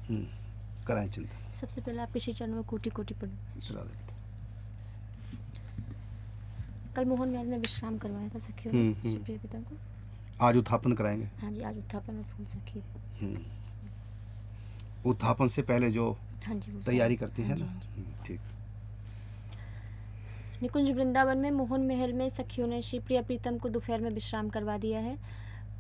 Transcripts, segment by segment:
कराएं चिंतन। सबसे पहले आपके श्री चरणों में कोटि कोटि प्रणाम। कल मोहन महल में विश्राम करवाया था सखियों ने श्री प्रिय पिता को। आज उत्थापन कराएंगे। हाँ जी, आज उत्थापन और फूल सखी। उत्थापन से पहले जो हाँ जी तैयारी करती है ना। ठीक। निकुंज वृंदावन में मोहन महल में सखियों ने श्री प्रिय प्रीतम को दोपहर में विश्राम करवा दिया है।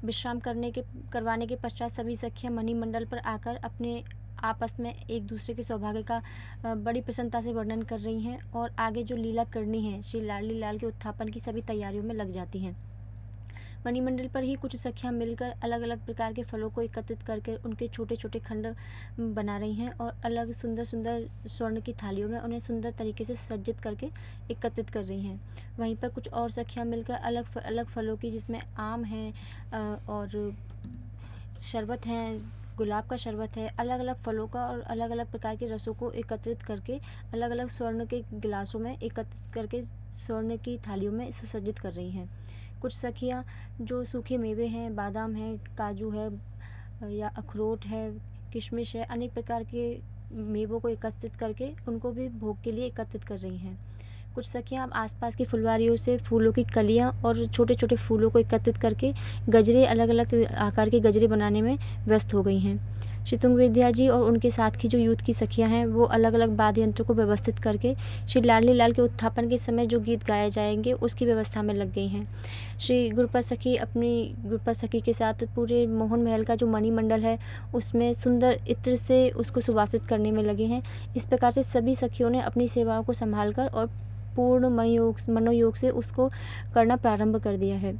विश्राम करवाने के पश्चात सभी सखियां मणिमंडल पर आकर अपने आपस में एक दूसरे के सौभाग्य का बड़ी प्रसन्नता से वर्णन कर रही हैं और आगे जो लीला करनी है श्री लाडली लाल के उत्थापन की सभी तैयारियों में लग जाती हैं। मणिमंडल पर ही कुछ सखियां मिलकर अलग अलग प्रकार के फलों को एकत्रित करके उनके छोटे छोटे खंड बना रही हैं और अलग सुंदर सुंदर स्वर्ण की थालियों में उन्हें सुंदर तरीके से सज्जित करके एकत्रित कर रही हैं। वहीं पर कुछ और सखियां मिलकर अलग अलग फलों की, जिसमें आम है और शरबत है, गुलाब का शरबत है, अलग अलग फलों का और अलग अलग प्रकार के रसों को एकत्रित करके अलग अलग स्वर्ण के गिलासों में एकत्रित करके स्वर्ण की थालियों में सुसज्जित कर रही हैं। कुछ सखियां जो सूखे मेवे हैं, बादाम है, काजू है या अखरोट है, किशमिश है, अनेक प्रकार के मेवों को एकत्रित करके उनको भी भोग के लिए एकत्रित कर रही हैं। कुछ सखियां आसपास की फुलवारियों से फूलों की कलियां और छोटे छोटे फूलों को एकत्रित करके गजरे, अलग अलग आकार के गजरे बनाने में व्यस्त हो गई हैं। श्री तुंग विद्या जी और उनके साथ की जो यूथ की सखियां हैं वो अलग अलग वाद्य यंत्रों को व्यवस्थित करके श्री लाडली लाल के उत्थापन के समय जो गीत गाए जाएंगे उसकी व्यवस्था में लग गई हैं। श्री गुरुपद सखी अपनी गुरुपद सखी के साथ पूरे मोहन महल का जो मणिमंडल है उसमें सुंदर इत्र से उसको सुवासित करने में लगे हैं। इस प्रकार से सभी सखियों ने अपनी सेवाओं को संभाल कर और पूर्ण मनोयोग से उसको करना प्रारंभ कर दिया है।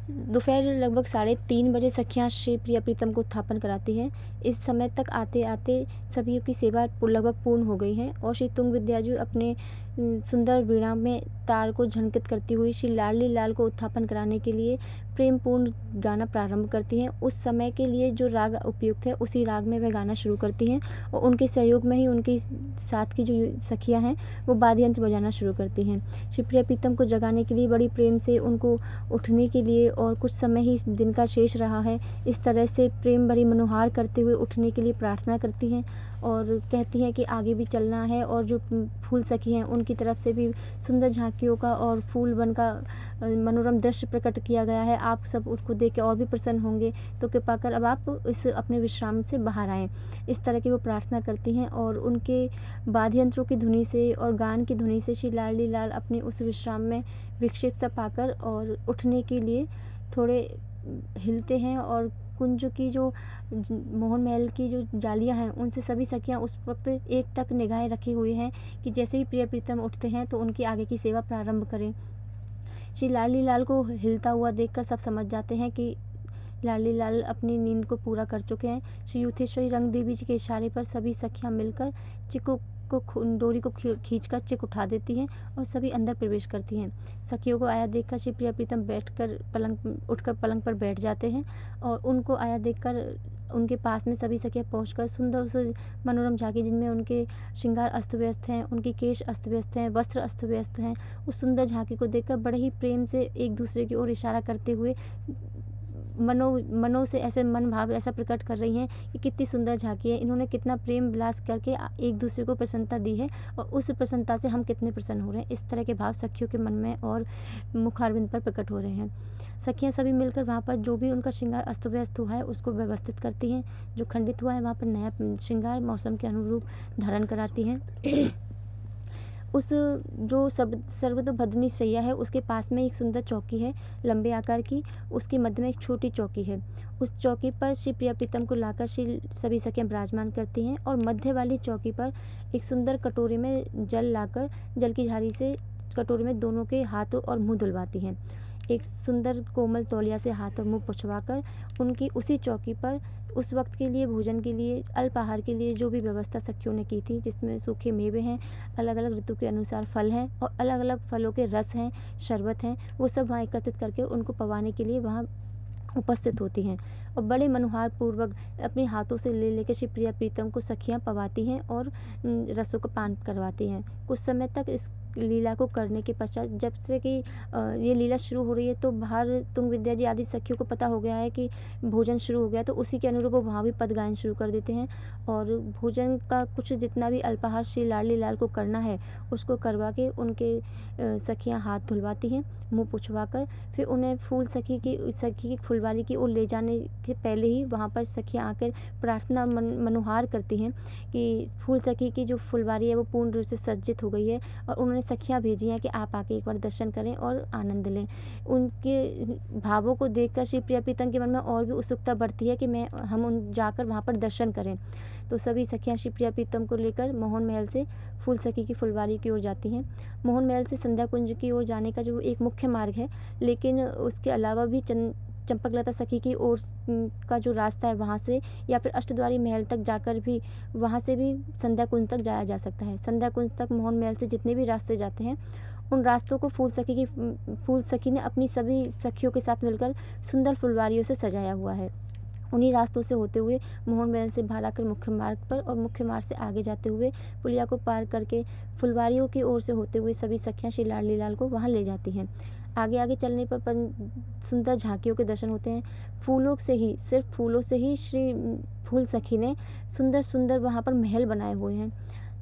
दोपहर लगभग 3:30 बजे सखियां श्री प्रिय प्रीतम को उत्थापन कराती हैं। इस समय तक आते आते सभी की सेवा लगभग पूर्ण हो गई है और श्री तुंग विद्या जी अपने सुंदर वीणा में तार को झनकित करती हुई श्री लाडली लाल को उत्थापन कराने के लिए प्रेम पूर्ण गाना प्रारंभ करती हैं। उस समय के लिए जो राग उपयुक्त है उसी राग में वह गाना शुरू करती हैं और उनके सहयोग में ही उनकी साथ की जो सखियां हैं वो वाद्य यंत्र बजाना शुरू करती हैं। श्री प्रिय प्रीतम को जगाने के लिए बड़ी प्रेम से उनको उठने के लिए, और कुछ समय ही दिन का शेष रहा है, इस तरह से प्रेम भरी मनोहार करते हुए उठने के लिए प्रार्थना करती हैं और कहती हैं कि आगे भी चलना है। और जो फूल सखी हैं उनकी तरफ से भी सुंदर झांकियों का और फूल बन का मनोरम दृश्य प्रकट किया गया है। आप सब उसको देख के और भी प्रसन्न होंगे, तो कृपा कर अब आप इस अपने विश्राम से बाहर आएँ। इस तरह की वो प्रार्थना करती हैं और उनके वाद्य यंत्रों की धुनी से और गान की धुनी से श्री लाडली लाल अपने उस विश्राम में विक्षेप सा पाकर और उठने के लिए थोड़े हिलते हैं और कुंज की जो मोहन महल की जो जालियां हैं उनसे सभी सखियां उस वक्त एक टक निगाहें रखे हुए हैं कि जैसे ही प्रिय प्रीतम उठते हैं तो उनकी आगे की सेवा प्रारंभ करें। श्री लाडली लाल को हिलता हुआ देखकर सब समझ जाते हैं कि लाडली लाल अपनी नींद को पूरा कर चुके हैं। श्री युथेश्वरी रंग देवी जी के इशारे पर सभी सखियां मिलकर चिक्कू को डोरी को खींचकर चिक उठा देती हैं और सभी अंदर प्रवेश करती हैं। सखियों को आया देखकर श्री प्रिय प्रीतम उठकर पलंग पर बैठ जाते हैं और उनको आया देखकर उनके पास में सभी सखियां पहुंचकर सुंदर से मनोरम झांकी, जिनमें उनके श्रृंगार अस्त व्यस्त हैं, उनके केश अस्त व्यस्त हैं, वस्त्र अस्त व्यस्त हैं, उस सुंदर झांकी को देखकर बड़े ही प्रेम से एक दूसरे की ओर इशारा करते हुए मनो से ऐसे मन भाव ऐसा प्रकट कर रही हैं कि कितनी सुंदर झांकी है, इन्होंने कितना प्रेम विलास करके एक दूसरे को प्रसन्नता दी है और उस प्रसन्नता से हम कितने प्रसन्न हो रहे हैं। इस तरह के भाव सखियों के मन में और मुखारविंद पर प्रकट हो रहे हैं। सखियां सभी मिलकर वहाँ पर जो भी उनका श्रृंगार अस्त व्यस्त हुआ है उसको व्यवस्थित करती हैं। जो खंडित हुआ है वहाँ पर नया श्रृंगार मौसम के अनुरूप धारण कराती हैं। उस जो सर्वतोभद्रनी शैया है उसके पास में एक सुंदर चौकी है लंबे आकार की, उसके मध्य में एक छोटी चौकी है। उस चौकी पर श्री प्रिय प्रीतम को लाकर श्री सभी सखियां विराजमान करती हैं और मध्य वाली चौकी पर एक सुंदर कटोरे में जल लाकर जल की झाड़ी से कटोरे में दोनों के हाथ और मुंह धुलवाती हैं। एक सुंदर कोमल तौलिया से हाथ और मुंह पुछवाकर उनकी उसी चौकी पर उस वक्त के लिए भोजन के लिए अल्पाहार के लिए जो भी व्यवस्था सखियों ने की थी, जिसमें सूखे मेवे हैं, अलग अलग ऋतु के अनुसार फल हैं और अलग अलग फलों के रस हैं, शरबत हैं, वो सब वहाँ एकत्रित करके उनको पवाने के लिए वहाँ उपस्थित होती हैं और बड़े मनोहार पूर्वक अपने हाथों से ले लेकर श्री प्रिया प्रीतम को सखियाँ पवाती हैं और रसों का पान करवाती हैं। कुछ समय तक इस लीला को करने के पश्चात जब से कि ये लीला शुरू हो रही है तो बाहर तुंग विद्या जी आदि सखियों को पता हो गया है कि भोजन शुरू हो गया, तो उसी के अनुरूप वो वहाँ भी पद गायन शुरू कर देते हैं और भोजन का कुछ जितना भी अल्पाहार श्री लाडली लाल को करना है उसको करवा के उनके सखियाँ हाथ धुलवाती हैं मुँह पुछवा कर, फिर उन्हें फूल सखी की फुलवारी की ओर ले जाने से पहले ही वहाँ पर सखियाँ आकर प्रार्थना मनोहार करती हैं कि फूल सखी की जो फुलवारी है वो पूर्ण रूप से सज्जित हो गई है और उन्होंने सखियाँ भेजी हैं कि आप आके एक बार दर्शन करें और आनंद लें। उनके भावों को देखकर श्री प्रिया प्रीतम के मन में और भी उत्सुकता बढ़ती है कि हम जाकर वहाँ पर दर्शन करें। तो सभी सखियाँ श्री प्रिया प्रीतम को लेकर मोहन महल से फूल सखी की फुलवारी की ओर जाती हैं। मोहन महल से संध्या कुंज की ओर जाने का जो एक मुख्य मार्ग है, लेकिन उसके अलावा भी चंपकलता सखी की ओर का जो रास्ता है वहाँ से या फिर अष्टद्वारी महल तक जाकर भी वहाँ से भी संध्या कुंज तक जाया जा सकता है। संध्या कुंज तक मोहन महल से जितने भी रास्ते जाते हैं उन रास्तों को फूल सखी ने अपनी सभी सखियों के साथ मिलकर सुंदर फुलवारियों से सजाया हुआ है। उन्हीं रास्तों से होते हुए मोहन महल से बाहर आकर मुख्य मार्ग पर और मुख्य मार्ग से आगे जाते हुए पुलिया को पार करके फुलवारियों की ओर से होते हुए सभी सखियाँ श्री लाडली लाल को वहाँ ले जाती हैं। आगे आगे चलने पर सुंदर झांकियों के दर्शन होते हैं। सिर्फ फूलों से ही श्री फूल सखी ने सुंदर वहाँ पर महल बनाए हुए हैं।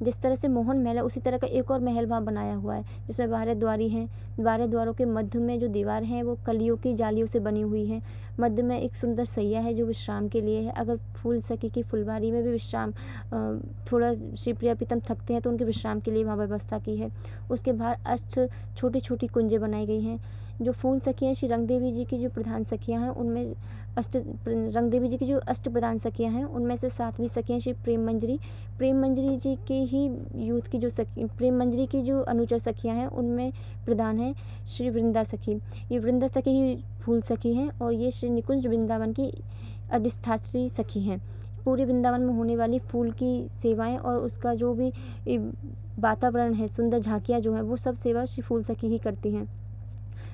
जिस तरह से मोहन महल है उसी तरह का एक और महल वहाँ बनाया हुआ है जिसमें 12 द्वारी हैं। 12 द्वारों के मध्य में जो दीवार हैं वो कलियों की जालियों से बनी हुई हैं। मध्य में एक सुंदर सैया है जो विश्राम के लिए है। अगर फूल सखी की फुलवारी में भी विश्राम थोड़ा श्री प्रिया प्रीतम थकते हैं तो उनके विश्राम के लिए वहाँ व्यवस्था की है। उसके बाहर छोटी छोटी कुंजें बनाई गई हैं। जो फूल सखियाँ श्री रंगदेवी जी की जो प्रधान सखियाँ हैं उनमें रंगदेवी जी की जो अष्ट प्रधान सखियाँ हैं उनमें से 7वीं सखियाँ श्री प्रेम मंजरी जी के ही यूथ की जो प्रेम मंजरी की जो अनुचर सखियाँ हैं उनमें प्रधान है श्री वृंदा सखी। ये वृंदा सखी ही फूल सखी हैं और ये श्री निकुंज वृंदावन की अधिष्ठात्री सखी हैं। पूरे वृंदावन में होने वाली फूल की सेवाएं और उसका जो भी वातावरण है, सुंदर झांकियाँ जो हैं वो सब सेवा श्री फूल सखी ही करती हैं।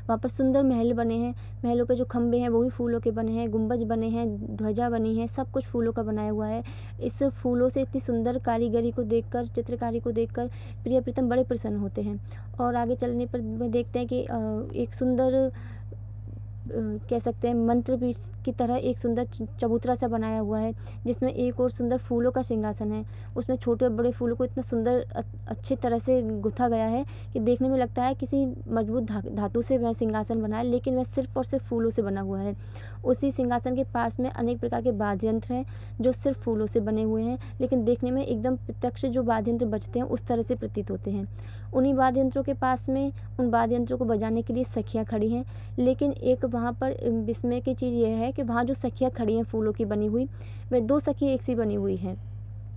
वहाँ पर सुंदर महल बने हैं। महलों पे जो खम्भे हैं वो भी फूलों के बने हैं, गुंबज बने हैं, ध्वजा बनी है, सब कुछ फूलों का बनाया हुआ है। इस फूलों से इतनी सुंदर कारीगरी को देखकर, चित्रकारी को देखकर प्रिया प्रीतम बड़े प्रसन्न होते हैं। और आगे चलने पर देखते हैं कि एक सुंदर कह सकते हैं मंत्र पीठ की तरह एक सुंदर चबूतरा सा बनाया हुआ है जिसमें एक और सुंदर फूलों का सिंहासन है। उसमें छोटे और बड़े फूलों को इतना सुंदर अच्छी तरह से गुथा गया है कि देखने में लगता है किसी मजबूत धातु से वह सिंहासन बना है, लेकिन वह सिर्फ और सिर्फ फूलों से बना हुआ है। उसी सिंहासन के पास में अनेक प्रकार के वाद्य यंत्र हैं जो सिर्फ फूलों से बने हुए हैं, लेकिन देखने में एकदम प्रत्यक्ष जो वाद्य यंत्र बजते हैं उस तरह से प्रतीत होते हैं। उन्हीं वाद्य यंत्रों के पास में उन वाद्य यंत्रों को बजाने के लिए सखियाँ खड़ी हैं, लेकिन एक वहाँ पर विस्मय की चीज़ यह है कि वहाँ जो सखियाँ खड़ी हैं फूलों की बनी हुई, वह 2 सखी एक सी बनी हुई हैं।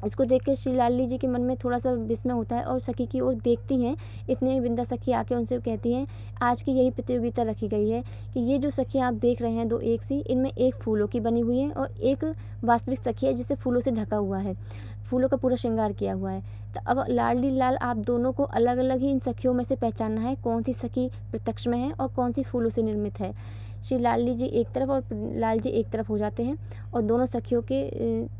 इसको देख कर श्री लाडली जी के मन में थोड़ा सा विस्मय होता है और सखी की ओर देखती हैं। इतने में वृंदा सखी आके उनसे कहती हैं, आज की यही प्रतियोगिता रखी गई है कि ये जो सखियाँ आप देख रहे हैं 2 एक सी, इनमें एक फूलों की बनी हुई है और एक वास्तविक सखी है जिसे फूलों से ढका हुआ है, फूलों का पूरा श्रृंगार किया हुआ है। तो अब लाडली लाल आप दोनों को अलग अलग ही इन सखियों में से पहचानना है कौन सी सखी प्रत्यक्ष में है और कौन सी फूलों से निर्मित है। श्री लाडली जी एक तरफ और लाल जी एक तरफ हो जाते हैं और दोनों सखियों के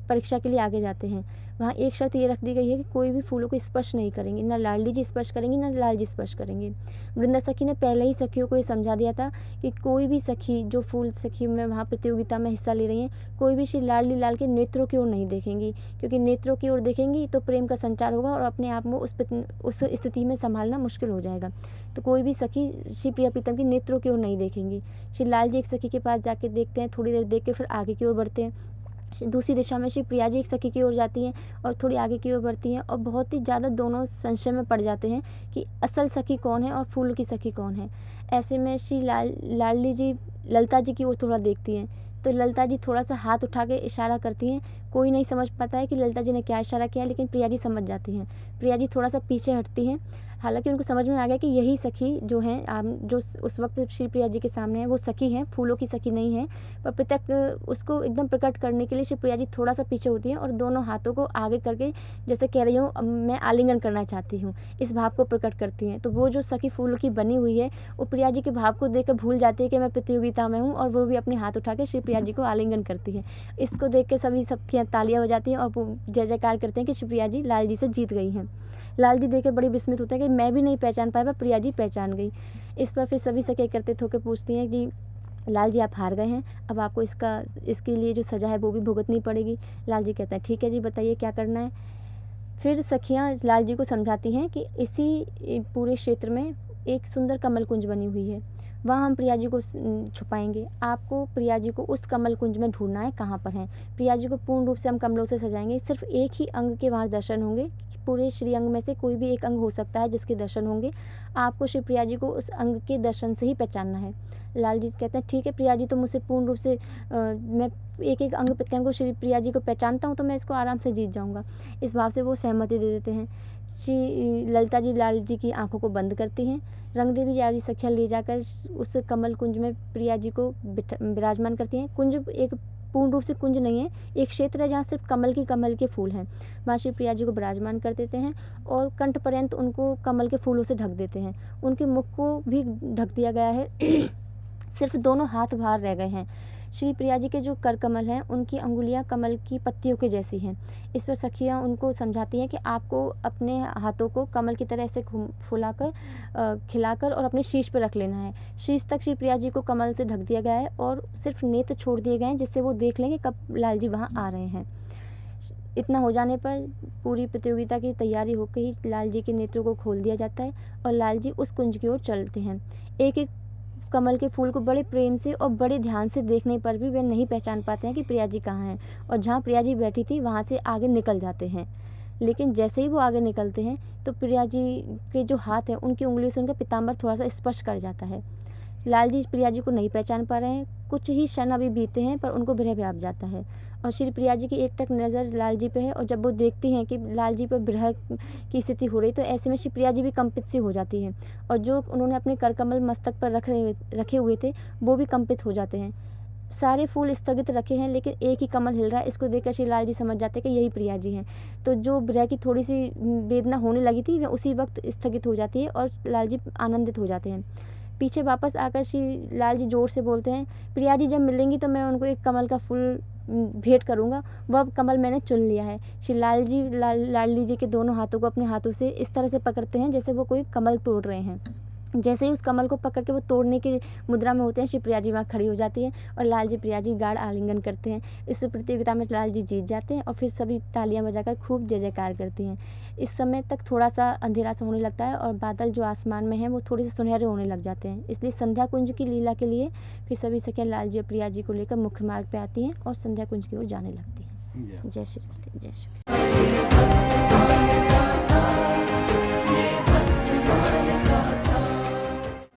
परीक्षा के लिए आगे जाते हैं। वहाँ एक शर्त ये रख दी गई है कि कोई भी फूलों को स्पर्श नहीं करेंगे, ना लाडली जी स्पर्श करेंगी ना लाल जी स्पर्श करेंगे। वृंदा सखी ने पहले ही सखियों को ये समझा दिया था कि कोई भी सखी जो फूल सखी में वहाँ प्रतियोगिता में हिस्सा ले रही हैं, कोई भी श्री लाडली लाल के नेत्रों की ओर नहीं देखेंगी, क्योंकि नेत्रों की ओर देखेंगी तो प्रेम का संचार होगा और अपने आप में उस स्थिति में संभालना मुश्किल हो जाएगा। तो कोई भी सखी श्री प्रिया प्रीतम की नेत्रों की ओर नहीं देखेंगी। श्री लाल जी एक सखी के पास जाके देखते हैं, थोड़ी देर देख के फिर आगे की ओर बढ़ते हैं। दूसरी दिशा में श्री प्रिया जी एक सखी की ओर जाती हैं और थोड़ी आगे की ओर बढ़ती हैं और बहुत ही ज़्यादा दोनों संशय में पड़ जाते हैं कि असल सखी कौन है और फूल की सखी कौन है। ऐसे में श्री लाडली जी ललिता जी की ओर थोड़ा देखती हैं, तो ललिता जी थोड़ा सा हाथ उठा के इशारा करती हैं। कोई नहीं समझ पाता है कि ललिता जी ने क्या इशारा किया है, लेकिन प्रिया जी समझ जाती हैं। प्रिया जी थोड़ा सा पीछे हटती हैं। हालांकि उनको समझ में आ गया कि यही सखी जो हैं जो उस वक्त श्री प्रिया जी के सामने है वो सखी हैं, फूलों की सखी नहीं है। पर प्रत्यक्ष उसको एकदम प्रकट करने के लिए श्री प्रिया जी थोड़ा सा पीछे होती हैं और दोनों हाथों को आगे करके जैसे कह रही हूँ मैं आलिंगन करना चाहती हूँ, इस भाव को प्रकट करती हैं। तो वो जो सखी फूलों की बनी हुई है वो प्रिया जी के भाव को देखकर भूल जाती है कि मैं प्रतियोगिता में हूँ, और वो भी अपने हाथ उठा के श्री प्रिया जी को आलिंगन करती है। इसको देख के सभी सखियाँ तालियां बजाती हैं और वो जय जयकार करते हैं कि श्री प्रिया जी लाल जी से जीत गई हैं। लाल जी देख के बड़ी विस्मित होते हैं कि मैं भी नहीं पहचान पाया पर प्रिया जी पहचान गई। इस पर फिर सभी सखियाँ एकत्रित होकर पूछती हैं कि लाल जी आप हार गए हैं, अब आपको इसके लिए जो सज़ा है वो भी भुगतनी पड़ेगी। लाल जी कहते हैं ठीक है जी, बताइए क्या करना है। फिर सखियाँ लाल जी को समझाती हैं कि इसी पूरे क्षेत्र में एक सुंदर कमल कुंज बनी हुई है, वहाँ हम प्रिया जी को छुपाएंगे। आपको प्रिया जी को उस कमल कुंज में ढूंढना है कहाँ पर हैं। प्रिया जी को पूर्ण रूप से हम कमलों से सजाएंगे, सिर्फ एक ही अंग के वहाँ दर्शन होंगे। पूरे श्री अंग में से कोई भी एक अंग हो सकता है जिसके दर्शन होंगे। आपको श्री प्रिया जी को उस अंग के दर्शन से ही पहचानना है। लाल जी कहते हैं ठीक है प्रिया जी, तो मुझसे पूर्ण रूप से मैं एक एक अंग प्रत्यंग को श्री प्रिया जी को पहचानता हूँ तो मैं इसको आराम से जीत जाऊँगा। इस भाव से वो सहमति दे देते हैं। श्री ललिता जी लाल जी की आंखों को बंद करती हैं। रंग देवी जी आदि सखियाँ ले जाकर उस कमल कुंज में प्रिया जी को विराजमान करती हैं। कुंज एक पूर्ण रूप से कुंज नहीं है, एक क्षेत्र है जहाँ सिर्फ कमल के फूल हैं। वहाँ श्री प्रिया जी को विराजमान कर देते हैं और कंठ पर्यंत उनको कमल के फूलों से ढक देते हैं। उनके मुख को भी ढक दिया गया है, सिर्फ दोनों हाथ बाहर रह गए हैं। श्री प्रिया जी के जो कर कमल हैं उनकी अंगुलियां कमल की पत्तियों के जैसी हैं। इस पर सखियां उनको समझाती हैं कि आपको अपने हाथों को कमल की तरह ऐसे फुलाकर खिलाकर और अपने शीश पर रख लेना है। शीश तक श्री प्रिया जी को कमल से ढक दिया गया है और सिर्फ नेत्र छोड़ दिए गए हैं जिससे वो देख लेंगे कब लाल जी वहाँ आ रहे हैं। इतना हो जाने पर पूरी प्रतियोगिता की तैयारी होकर ही लाल जी के नेत्रों को खोल दिया जाता है और लाल जी उस कुंज की ओर चलते हैं। एक एक कमल के फूल को बड़े प्रेम से और बड़े ध्यान से देखने पर भी वे नहीं पहचान पाते हैं कि प्रिया जी कहाँ हैं, और जहाँ प्रिया जी बैठी थी वहाँ से आगे निकल जाते हैं। लेकिन जैसे ही वो आगे निकलते हैं तो प्रिया जी के जो हाथ हैं उनकी उंगलियों से उनका पीताम्बर थोड़ा सा स्पर्श कर जाता है। लाल जी प्रिया जी को नहीं पहचान पा रहे हैं। कुछ ही क्षण अभी बीते हैं पर उनको विरह व्याप जाता है और श्री प्रिया जी की एकटक नज़र लाल जी पे है। और जब वो देखती हैं कि लाल जी पर विरह की स्थिति हो रही तो ऐसे में श्री प्रिया जी भी कंपित सी हो जाती हैं और जो उन्होंने अपने करकमल मस्तक पर रखे हुए थे वो भी कंपित हो जाते हैं। सारे फूल स्थगित रखे हैं लेकिन एक ही कमल हिल रहा है। इसको देखकर श्री लाल जी समझ जाते हैं कि यही प्रिया जी हैं। तो जो विरह की थोड़ी सी वेदना होने लगी थी वह उसी वक्त स्थगित हो जाती है और लाल जी आनंदित हो जाते हैं। पीछे वापस आकर श्री लाल जी जोर से बोलते हैं, प्रिया जी जब मिलेंगी तो मैं उनको एक कमल का फूल भेंट करूंगा, वह कमल मैंने चुन लिया है। श्री लाल जी लाडली जी के दोनों हाथों को अपने हाथों से इस तरह से पकड़ते हैं जैसे वो कोई कमल तोड़ रहे हैं। जैसे ही उस कमल को पकड़ के वो तोड़ने की मुद्रा में होते हैं, श्री प्रिया जी वहाँ खड़ी हो जाती है और लाल जी प्रिया जी गाढ़ आलिंगन करते हैं। इस प्रतियोगिता में लाल जी जीत जाते हैं और फिर सभी तालियां बजाकर खूब जय जयकार करती हैं। इस समय तक थोड़ा सा अंधेरा सा होने लगता है और बादल जो आसमान में हैं वो थोड़े से सुनहरे होने लग जाते हैं। इसलिए संध्या कुंज की लीला के लिए फिर सभी सखियाँ लाल जी और प्रिया जी को लेकर मुख्य मार्ग पर आती हैं और संध्या कुंज की ओर जाने लगती हैं। जय श्री राधे, जय श्री।